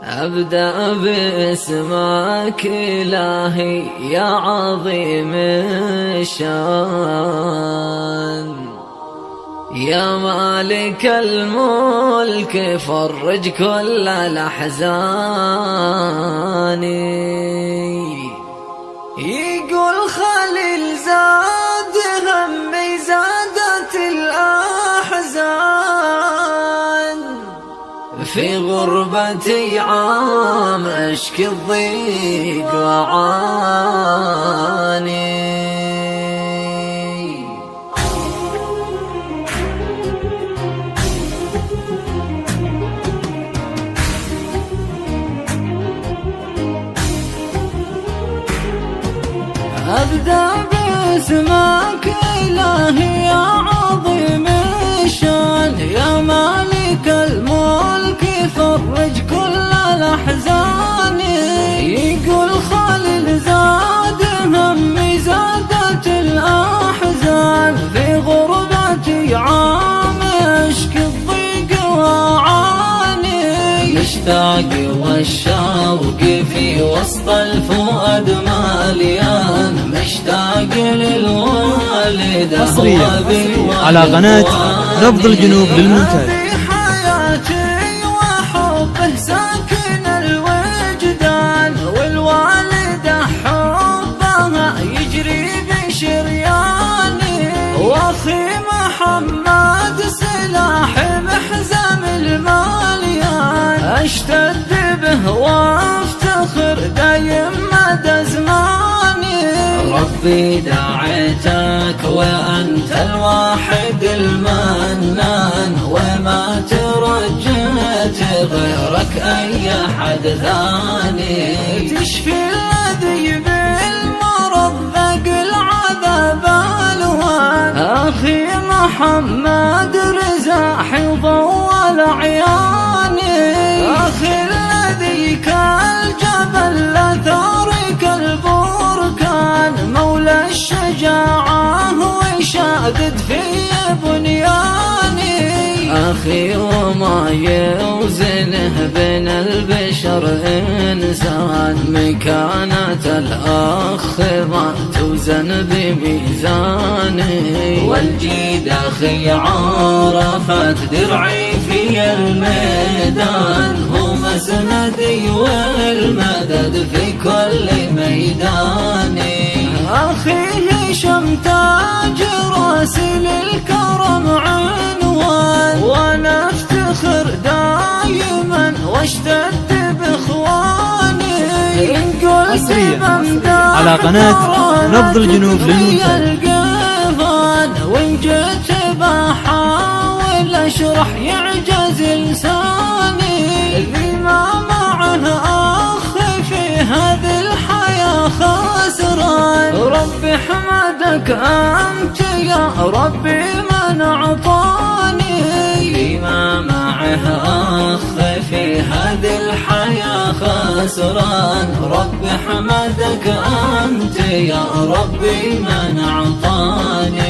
أبدأ باسمك إلهي يا عظيم الشان، يا مالك الملك فرج كل الأحزان. يقول خليل زاد همي زادت الأحزان، في غربتي عام أشكي الضيق وعاني. أبدأ باسمك إلهي يا عظيم الشان، يا مالك الملك فرج كل الأحزان. يقول خليل زاد همي زادت الأحزان، في غربتي عام أشكي الضيق وعاني. مشتاق والشوق في وسط الفؤاد مليان، مشتاق للوالد حصريا على قناة نبض الجنوب للممتاز. حياتي وحبه ساكن الوجدان، والوالدة حبها يجري بشرياني. واخي محمد سلاحي محزم المليان، اشتد به وافتخر دايم مدى زماني. ربي دعيتك وأنت الواحد المنان، وما ترجيت غيرك أي حد ثاني. تشفي الذي بالمرض ذاق العذاب الوان، أخي محمد رزاحي ضوى عياني. أخي الذي كالجبل لا ثارك البركان، مولى الشجاعة وشادد في بنياني. أخي وما يوزنه بين البشر إنسان، مكانة الأخ ما توزن بميزاني. والجيد أخي عرفت درعي في الميدان، هو مسندي والمدد في كل ميداني. أخي هشام تاج راسي للكرم عنوان، وانا افتخر دايما واشتد باخواني. إن قلت على قناة نبض الجنوب للممتاز. وإن جيت بحاول اشرح يعجز لساني. ذي ما معه اخ في هذه الحياة خسران، ربي حمدك أنت يا ربي من أعطاني. بما معه أخ في هذه الحياة خسران، ربي حمدك أنت يا ربي من أعطاني.